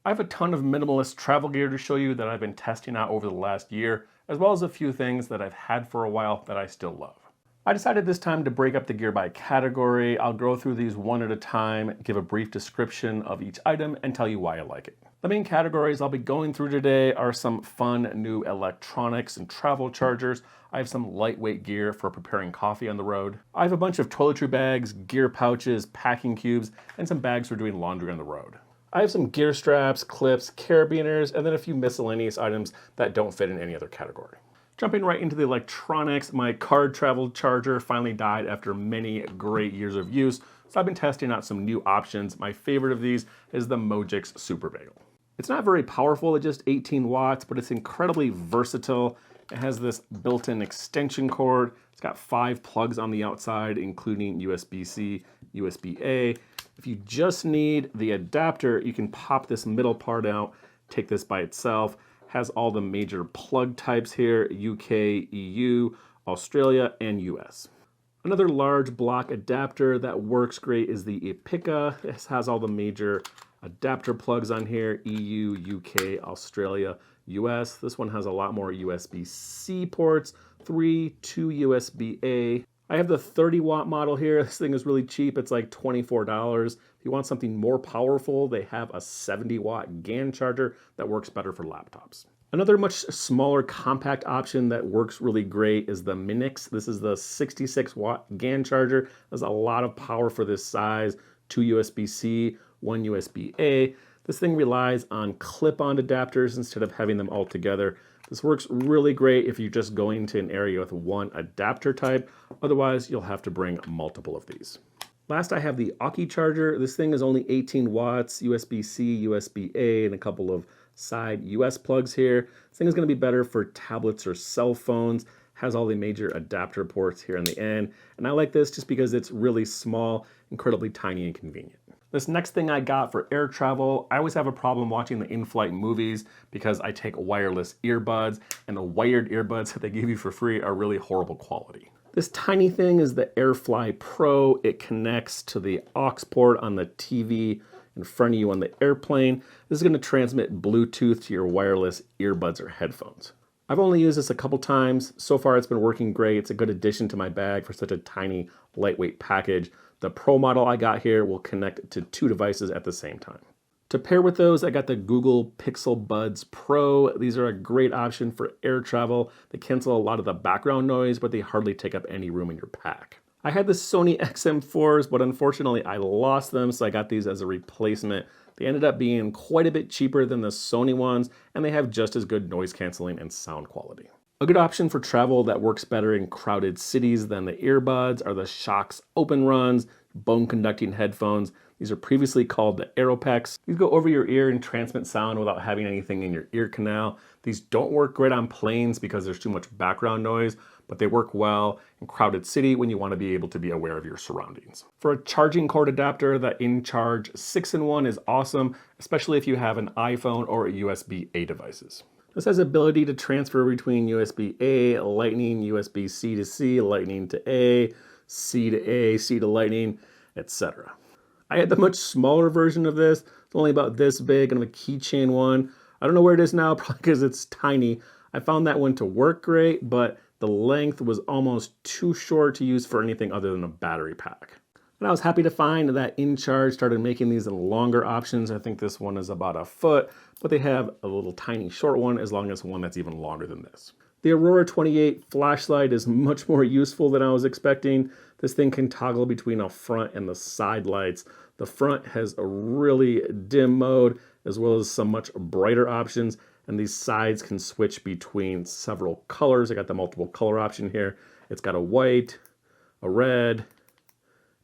I have a ton of minimalist travel gear to show you that I've been testing out over the last year, as well as a few things that I've had for a while that I still love. I decided this time to break up the gear by category. I'll go through these one at a time, give a brief description of each item, and tell you why I like it. The main categories I'll be going through today are some fun new electronics and travel chargers. I have some lightweight gear for preparing coffee on the road. I have a bunch of toiletry bags, gear pouches, packing cubes, and some bags for doing laundry on the road. I have some gear straps, clips, carabiners, and then a few miscellaneous items that don't fit in any other category. Jumping right into the electronics, my card travel charger finally died after many great years of use, so I've been testing out some new options. My favorite of these is the Misc Super Bagel. It's not very powerful at just 18 watts, but it's incredibly versatile. It has this built-in extension cord. It's got 5 plugs on the outside, including USB-C, USB-A. If you just need the adapter, you can pop this middle part out, take this by itself. Has all the major plug types here, UK, EU, Australia, and US. Another large block adapter that works great is the Epica. This has all the major adapter plugs on here, EU, UK, Australia, US. This one has a lot more USB-C ports, 3, 2 USB-A. I have the 30-watt model here. This thing is really cheap. It's like $24. If you want something more powerful, they have a 70-watt GAN charger that works better for laptops. Another much smaller compact option that works really great is the Misc. This is the 66-watt GAN charger. There's a lot of power for this size, 2 USB-C, 1 USB-A. This thing relies on clip-on adapters instead of having them all together. This works really great if you're just going to an area with one adapter type. Otherwise, you'll have to bring multiple of these. Last, I have the Aki charger. This thing is only 18 watts, USB-C, USB-A, and a couple of side US plugs here. This thing is going to be better for tablets or cell phones. Has all the major adapter ports here on the end. And I like this just because it's really small, incredibly tiny and convenient. This next thing I got for air travel, I always have a problem watching the in-flight movies because I take wireless earbuds, and the wired earbuds that they give you for free are really horrible quality. This tiny thing is the AirFly Pro. It connects to the aux port on the TV in front of you on the airplane. This is going to transmit Bluetooth to your wireless earbuds or headphones. I've only used this a couple times. So far it's been working great. It's a good addition to my bag for such a tiny, lightweight package. The Pro model I got here will connect to 2 devices at the same time. To pair with those, I got the Google Pixel Buds Pro. These are a great option for air travel. They cancel a lot of the background noise, but they hardly take up any room in your pack. I had the Sony XM4s, but unfortunately I lost them, so I got these as a replacement. They ended up being quite a bit cheaper than the Sony ones, and they have just as good noise canceling and sound quality. A good option for travel that works better in crowded cities than the earbuds are the Shox Open Runs, bone conducting headphones. These are previously called the Aeropex. These go over your ear and transmit sound without having anything in your ear canal. These don't work great on planes because there's too much background noise, but they work well in crowded city when you want to be able to be aware of your surroundings. For a charging cord adapter, the InCharge 6-in-1 is awesome, especially if you have an iPhone or USB-A devices. This has ability to transfer between USB-A, Lightning, USB-C to C, Lightning to A, C to A, C to Lightning, etc. I had the much smaller version of this. It's only about this big and a keychain one. I don't know where it is now, probably because it's tiny. I found that one to work great, but the length was almost too short to use for anything other than a battery pack. And I was happy to find that InCharge started making these in longer options. I think this one is about a foot, but they have a little tiny short one as long as one that's even longer than this. The Aurora 28 flashlight is much more useful than I was expecting. This thing can toggle between a front and the side lights. The front has a really dim mode as well as some much brighter options, and these sides can switch between several colors. I got the multiple color option here. It's got a white, a red,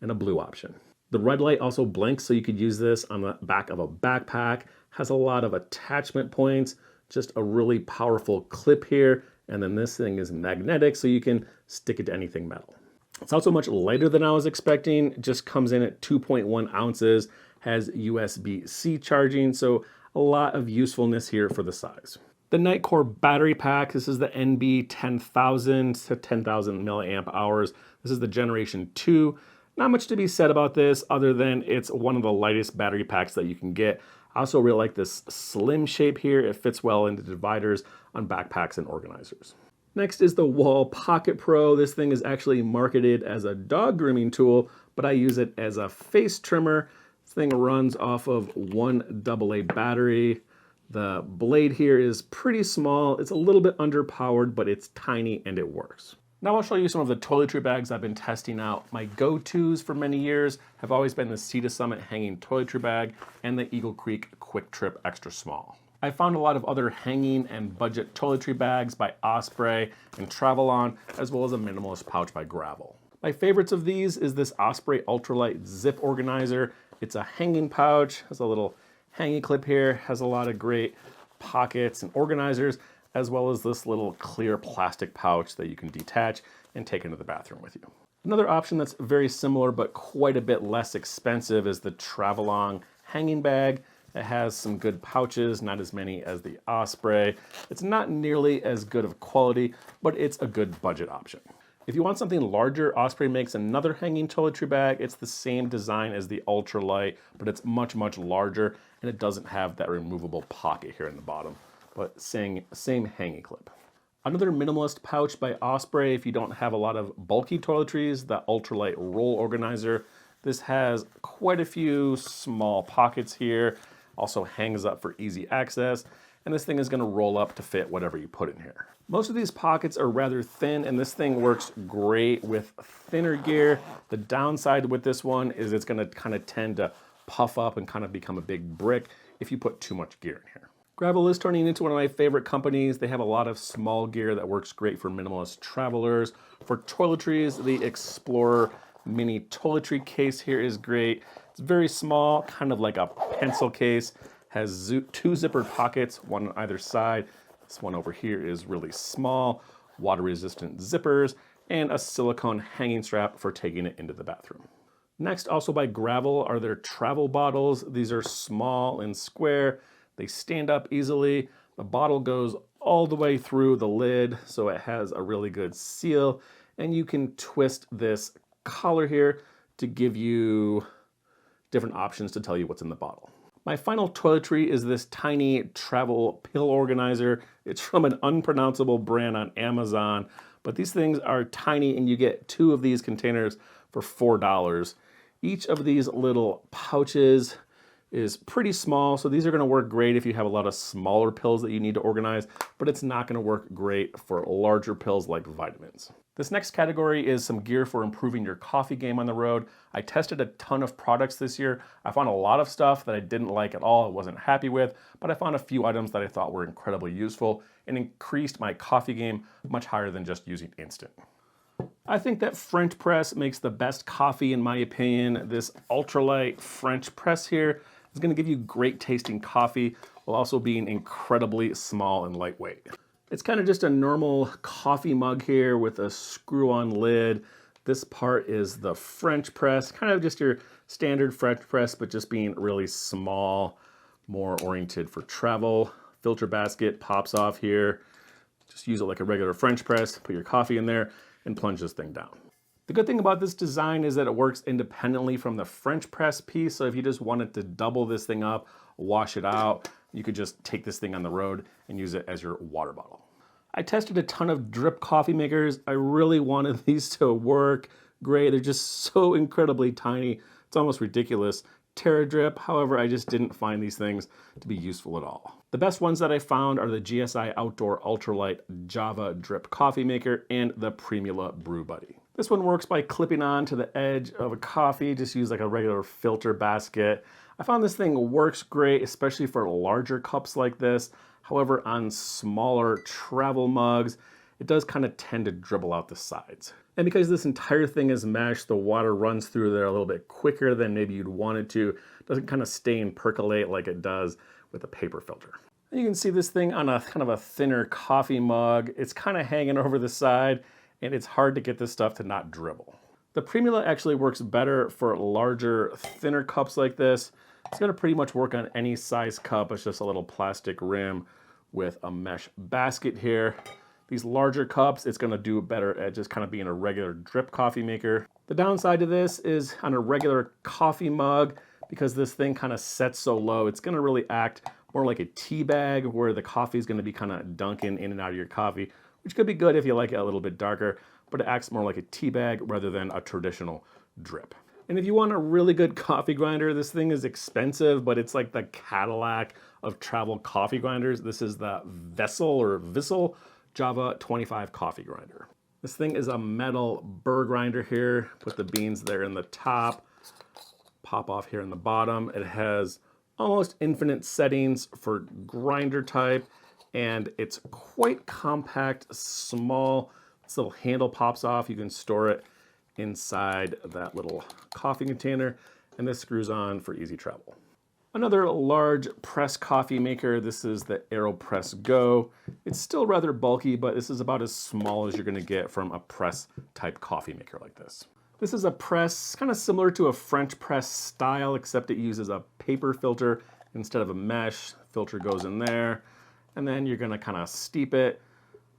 and a blue option. The red light also blinks, so you could use this on the back of a backpack. Has a lot of attachment points, just a really powerful clip here, and then this thing is magnetic, so you can stick it to anything metal. It's also much lighter than I was expecting. It just comes in at 2.1 ounces, has USB-C charging, so a lot of usefulness here for the size. The Nightcore battery pack, this is the NB 10,000 to 10,000 milliamp hours. This is the generation 2. Not much to be said about this other than it's one of the lightest battery packs that you can get. I also really like this slim shape here. It fits well into dividers on backpacks and organizers. Next is the Wall Pocket Pro. This thing is actually marketed as a dog grooming tool, but I use it as a face trimmer. This thing runs off of one AA battery. The blade here is pretty small. It's a little bit underpowered, but it's tiny and it works. Now I'll show you some of the toiletry bags I've been testing out. My go-tos for many years have always been the Sea to Summit hanging toiletry bag and the Eagle Creek Quick Trip Extra Small. I found a lot of other hanging and budget toiletry bags by Osprey and Travel On, as well as a Minimalist pouch by Gravel. My favorites of these is this Osprey Ultralight Zip Organizer. It's a hanging pouch, has a little hanging clip here, has a lot of great pockets and organizers, as well as this little clear plastic pouch that you can detach and take into the bathroom with you. Another option that's very similar but quite a bit less expensive is the Travel On hanging bag. It has some good pouches, not as many as the Osprey. It's not nearly as good of quality, but it's a good budget option. If you want something larger, Osprey makes another hanging toiletry bag. It's the same design as the Ultralight, but it's much, much larger, and it doesn't have that removable pocket here in the bottom, but same hanging clip. Another Minimalist pouch by Osprey, if you don't have a lot of bulky toiletries, the Ultralight Roll Organizer. This has quite a few small pockets here, also hangs up for easy access, and this thing is gonna roll up to fit whatever you put in here. Most of these pockets are rather thin, and this thing works great with thinner gear. The downside with this one is it's gonna kind of tend to puff up and kind of become a big brick if you put too much gear in here. Gravel is turning into one of my favorite companies. They have a lot of small gear that works great for minimalist travelers. For toiletries, the Explorer mini toiletry case here is great. It's very small, kind of like a pencil case. Has two zippered pockets, one on either side. This one over here is really small, water-resistant zippers, and a silicone hanging strap for taking it into the bathroom. Next, also by Gravel, are their travel bottles. These are small and square. They stand up easily. The bottle goes all the way through the lid, so it has a really good seal. And you can twist this collar here to give you different options to tell you what's in the bottle. My final toiletry is this tiny travel pill organizer. It's from an unpronounceable brand on Amazon, but these things are tiny and you get 2 of these containers for $4. Each of these little pouches is pretty small, so these are gonna work great if you have a lot of smaller pills that you need to organize, but it's not gonna work great for larger pills like vitamins. This next category is some gear for improving your coffee game on the road. I tested a ton of products this year. I found a lot of stuff that I didn't like at all, I wasn't happy with, but I found a few items that I thought were incredibly useful and increased my coffee game much higher than just using instant. I think that French press makes the best coffee in my opinion. This ultralight French press here is gonna give you great tasting coffee while also being incredibly small and lightweight. It's kind of just a normal coffee mug here with a screw-on lid. This part is the French press, kind of just your standard French press, but just being really small, more oriented for travel. Filter basket pops off here. Just use it like a regular French press, put your coffee in there, and plunge this thing down. The good thing about this design is that it works independently from the French press piece, so if you just wanted to double this thing up, wash it out, you could just take this thing on the road and use it as your water bottle. I tested a ton of drip coffee makers. I really wanted these to work great. They're just so incredibly tiny. It's almost ridiculous. TerraDrip, however, I just didn't find these things to be useful at all. The best ones that I found are the GSI Outdoor Ultralight Java Drip Coffee Maker and the Primula Brew Buddy. This one works by clipping on to the edge of a coffee. Just use like a regular filter basket. I found this thing works great, especially for larger cups like this. However, on smaller travel mugs, it does kind of tend to dribble out the sides. And because this entire thing is mesh, the water runs through there a little bit quicker than maybe you'd want it to. It doesn't kind of stay and percolate like it does with a paper filter. And you can see this thing on a kind of a thinner coffee mug. It's kind of hanging over the side, and it's hard to get this stuff to not dribble. The Primula actually works better for larger, thinner cups like this. It's gonna pretty much work on any size cup. It's just a little plastic rim with a mesh basket here. These larger cups, it's gonna do better at just kind of being a regular drip coffee maker. The downside to this is on a regular coffee mug, because this thing kind of sets so low. It's going to really act more like a tea bag where the coffee is going to be kind of dunking in and out of your coffee, which could be good if you like it a little bit darker, but it acts more like a tea bag rather than a traditional drip. And if you want a really good coffee grinder, this thing is expensive, but it's like the Cadillac of travel coffee grinders. This is the Vessel Java 25 coffee grinder. This thing is a metal burr grinder here. Put the beans there in the top, pop off here in the bottom. It has almost infinite settings for grinder type, and it's quite compact, small. This little handle pops off. You can store it inside that little coffee container, and this screws on for easy travel. Another large press coffee maker. This is the AeroPress Go. It's still rather bulky, but this is about as small as you're going to get from a press type coffee maker like this. This is a press kind of similar to a French press style, except it uses a paper filter instead of a mesh. Filter goes in there, and then you're going to kind of steep it,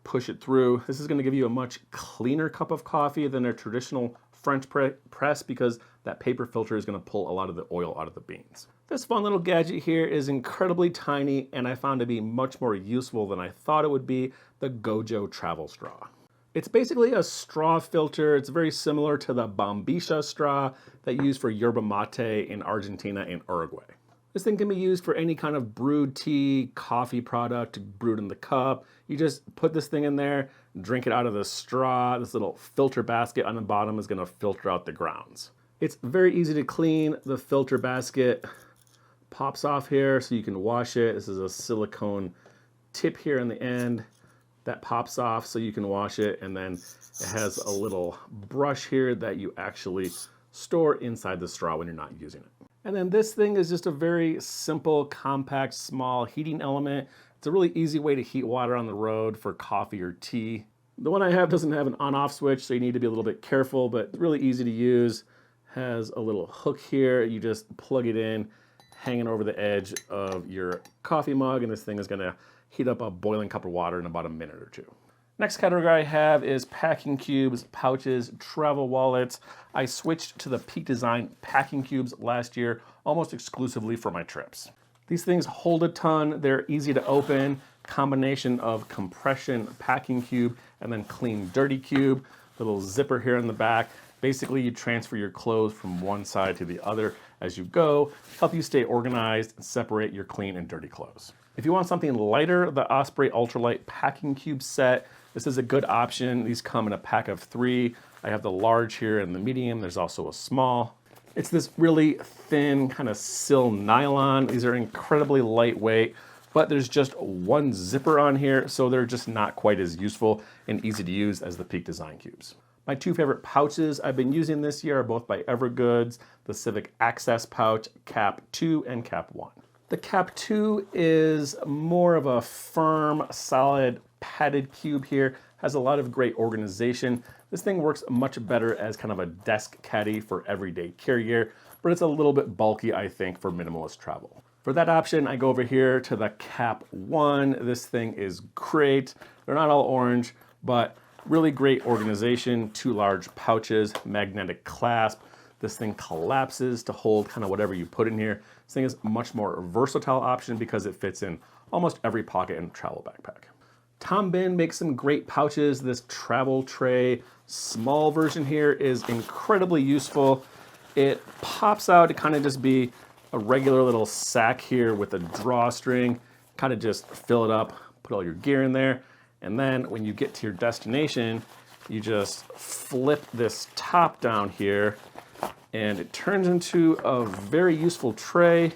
push it through. This is going to give you a much cleaner cup of coffee than a traditional French press because that paper filter is going to pull a lot of the oil out of the beans. This fun little gadget here is incredibly tiny, and I found to be much more useful than I thought it would be, the Gojo travel straw. It's basically a straw filter. It's very similar to the Bombisha straw that you use for yerba mate in Argentina and Uruguay. This thing can be used for any kind of brewed tea, coffee product, brewed in the cup. You just put this thing in there, drink it out of the straw. This little filter basket on the bottom is going to filter out the grounds. It's very easy to clean. The filter basket pops off here so you can wash it. This is a silicone tip here in the end that pops off so you can wash it, and then it has a little brush here that you actually store inside the straw when you're not using it. And then this thing is just a very simple, compact, small heating element. It's a really easy way to heat water on the road for coffee or tea. The one I have doesn't have an on-off switch, so you need to be a little bit careful, but really easy to use. Has a little hook here. You just plug it in, hanging over the edge of your coffee mug, and this thing is gonna heat up a boiling cup of water in about a minute or two. Next category I have is packing cubes, pouches, travel wallets. I switched to the Peak Design packing cubes last year, almost exclusively for my trips. These things hold a ton, they're easy to open, combination of compression packing cube and then clean dirty cube, little zipper here in the back. Basically, you transfer your clothes from one side to the other as you go, help you stay organized and separate your clean and dirty clothes. If you want something lighter, the Osprey Ultralight Packing Cube set, this is a good option. These come in a pack of 3. I have the large here and the medium. There's also a small. It's this really thin kind of sil nylon. These are incredibly lightweight, but there's just one zipper on here, so they're just not quite as useful and easy to use as the Peak Design cubes. My 2 favorite pouches I've been using this year are both by Evergoods, the Civic Access pouch, Cap 2 and Cap 1. The Cap 2 is more of a firm, solid, padded cube here, has a lot of great organization. This thing works much better as kind of a desk caddy for everyday carry gear, but it's a little bit bulky, I think, for minimalist travel. For that option, I go over here to the Cap 1. This thing is great. They're not all orange, but really great organization, 2 large pouches, magnetic clasp. This thing collapses to hold kind of whatever you put in here. This thing is a much more versatile option because it fits in almost every pocket in a travel backpack. Tom Bin makes some great pouches. This travel tray small version here is incredibly useful. It pops out to kind of just be a regular little sack here with a drawstring. Kind of just fill it up, put all your gear in there. And then when you get to your destination, you just flip this top down here and it turns into a very useful tray.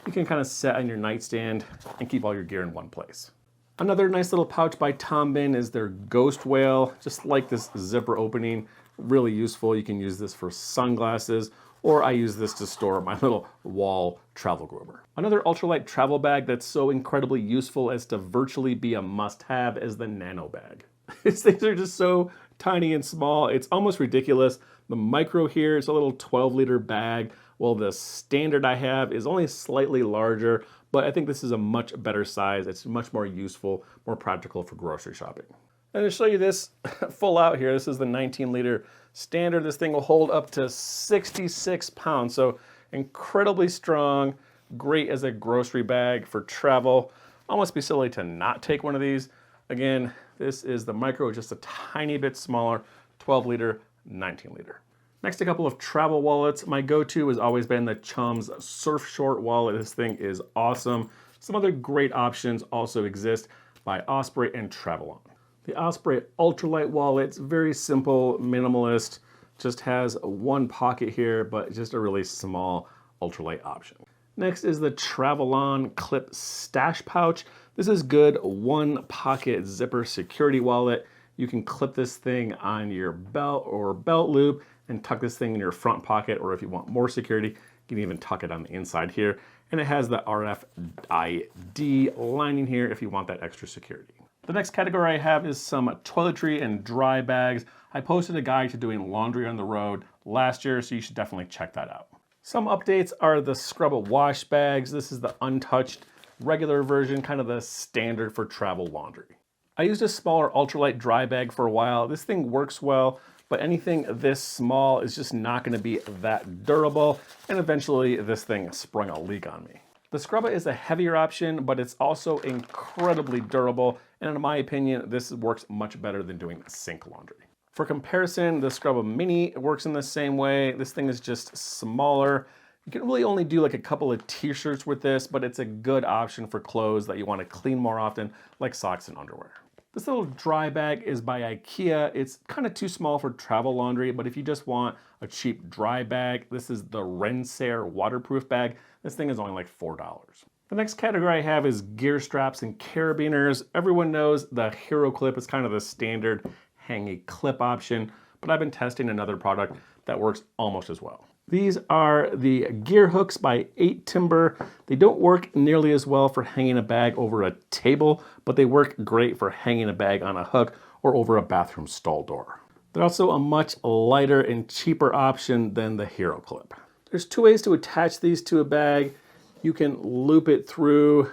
You can kind of set on your nightstand and keep all your gear in one place. Another nice little pouch by Tom Bin is their Ghost Whale. Just like this zipper opening, really useful. You can use this for sunglasses, or I use this to store my little wall travel groomer. Another ultralight travel bag that's so incredibly useful as to virtually be a must-have is the Nano Bag. These things are just so tiny and small, it's almost ridiculous. The micro here is a little 12-liter bag, while the standard I have is only slightly larger, but I think this is a much better size. It's much more useful, more practical for grocery shopping. And to show you this full out here, this is the 19-liter standard. This thing will hold up to 66 pounds, so incredibly strong, great as a grocery bag for travel. Almost be silly to not take one of these. Again, this is the micro, just a tiny bit smaller, 12 liter, 19 liter. Next, a couple of travel wallets. My go-to has always been the Chum's Surf Short wallet. This thing is awesome. Some other great options also exist by Osprey and Travelon. The Osprey Ultralight wallet, it's very simple, minimalist, just has one pocket here, but just a really small ultralight option. Next is the Travelon Clip Stash Pouch. This is good one pocket zipper security wallet. You can clip this thing on your belt or belt loop and tuck this thing in your front pocket, or if you want more security, you can even tuck it on the inside here. And it has the RFID lining here if you want that extra security. The next category I have is some toiletry and dry bags. I posted a guide to doing laundry on the road last year, so you should definitely check that out. Some updates are the Scrub Wash bags. This is the untouched regular version, kind of the standard for travel laundry. I used a smaller ultralight dry bag for a while. This thing works well, but anything this small is just not going to be that durable, and eventually this thing sprung a leak on me. The Scrubba is a heavier option, but it's also incredibly durable, and in my opinion, this works much better than doing sink laundry. For comparison, the Scrubba Mini works in the same way. This thing is just smaller. You can really only do like a couple of t-shirts with this, but it's a good option for clothes that you want to clean more often, like socks and underwear. This little dry bag is by IKEA. It's kind of too small for travel laundry, but if you just want a cheap dry bag, this is the Rensair waterproof bag. This thing is only like $4. The next category I have is gear straps and carabiners. Everyone knows the Hero Clip is kind of the standard hanging clip option, but I've been testing another product that works almost as well. These are the gear hooks by 8 Timber. They don't work nearly as well for hanging a bag over a table, but they work great for hanging a bag on a hook or over a bathroom stall door. They're also a much lighter and cheaper option than the Hero Clip. There's two ways to attach these to a bag. You can loop it through,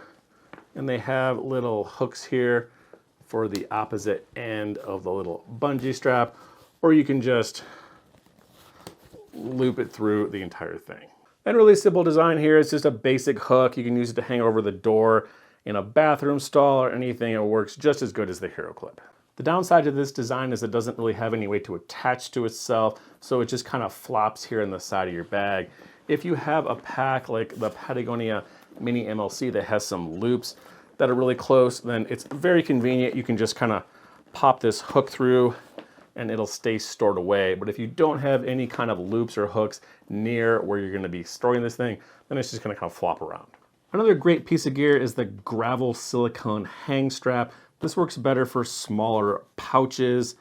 and they have little hooks here for the opposite end of the little bungee strap, or you can just loop it through the entire thing. And really simple design here. It's just a basic hook. You can use it to hang over the door in a bathroom stall or anything. It works just as good as the Hero Clip. The downside to this design is it doesn't really have any way to attach to itself, so it just kind of flops here in the side of your bag. If you have a pack like the Patagonia Mini MLC that has some loops that are really close, then it's very convenient. You can just kind of pop this hook through and it'll stay stored away. But if you don't have any kind of loops or hooks near where you're going to be storing this thing, then it's just going to kind of flop around. Another great piece of gear is the Gravel silicone hang strap. This works better for smaller pouches.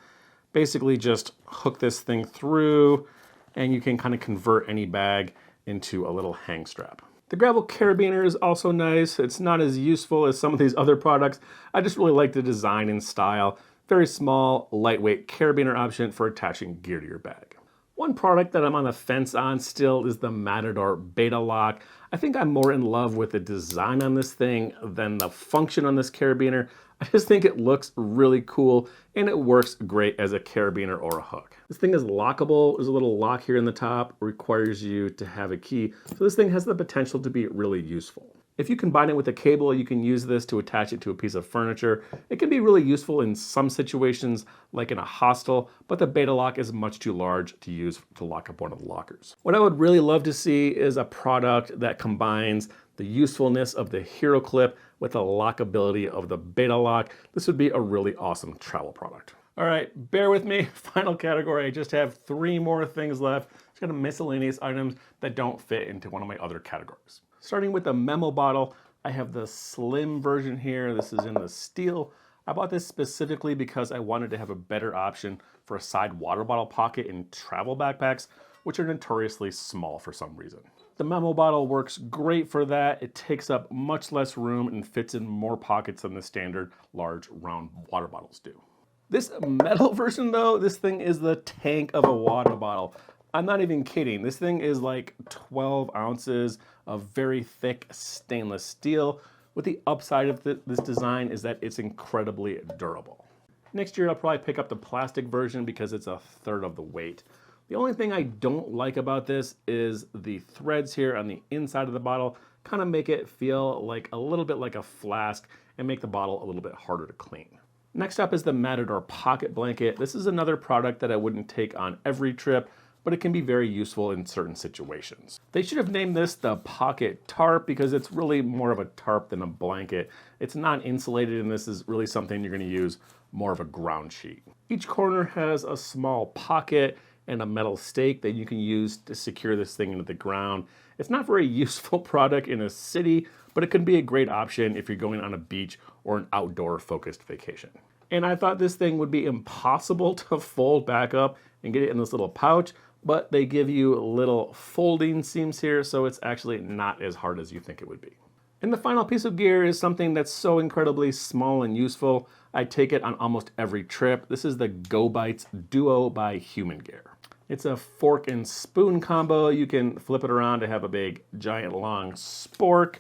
Basically just hook this thing through and you can kind of convert any bag into a little hang strap. The Gravel Carabiner is also nice. It's not as useful as some of these other products. I just really like the design and style. Very small, lightweight carabiner option for attaching gear to your bag. One product that I'm on the fence on still is the Matador Beta Lock. I think I'm more in love with the design on this thing than the function on this carabiner. I just think it looks really cool and it works great as a carabiner or a hook. This thing is lockable. There's a little lock here in the top, requires you to have a key. So this thing has the potential to be really useful. If you combine it with a cable, you can use this to attach it to a piece of furniture. It can be really useful in some situations, like in a hostel, but the Beta Lock is much too large to use to lock up one of the lockers. What I would really love to see is a product that combines the usefulness of the Hero Clip with the lockability of the Beta Lock. This would be a really awesome travel product. All right, bear with me. Final category, I just have 3 more things left. It's got miscellaneous items that don't fit into one of my other categories. Starting with the memo bottle, I have the slim version here. This is in the steel. I bought this specifically because I wanted to have a better option for a side water bottle pocket in travel backpacks, which are notoriously small for some reason. The memo bottle works great for that. It takes up much less room and fits in more pockets than the standard large round water bottles do. This metal version though, this thing is the tank of a water bottle. I'm not even kidding. This thing is like 12 ounces of very thick stainless steel. With the upside of this design is that it's incredibly durable. Next year, I'll probably pick up the plastic version because it's 1/3 of the weight. The only thing I don't like about this is the threads here on the inside of the bottle kind of make it feel like a little bit like a flask and make the bottle a little bit harder to clean. Next up is the Matador Pocket Blanket. This is another product that I wouldn't take on every trip, but it can be very useful in certain situations. They should have named this the Pocket Tarp because it's really more of a tarp than a blanket. It's not insulated, and this is really something you're going to use more of a ground sheet. Each corner has a small pocket and a metal stake that you can use to secure this thing into the ground. It's not a very useful product in a city, but it could be a great option if you're going on a beach or an outdoor focused vacation. And I thought this thing would be impossible to fold back up and get it in this little pouch, but they give you little folding seams here, so it's actually not as hard as you think it would be. And the final piece of gear is something that's so incredibly small and useful. I take it on almost every trip. This is the Go Bites Duo by Human Gear. It's a fork and spoon combo. You can flip it around to have a big, giant, long spork,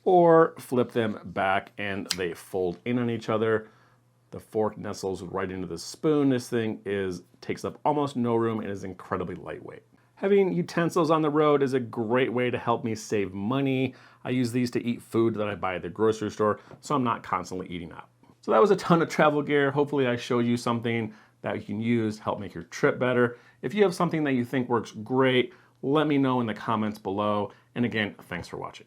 or flip them back and they fold in on each other. The fork nestles right into the spoon. This thing takes up almost no room and is incredibly lightweight. Having utensils on the road is a great way to help me save money. I use these to eat food that I buy at the grocery store, so I'm not constantly eating out. So that was a ton of travel gear. Hopefully I showed you something that you can use to help make your trip better. If you have something that you think works great, let me know in the comments below. And again, thanks for watching.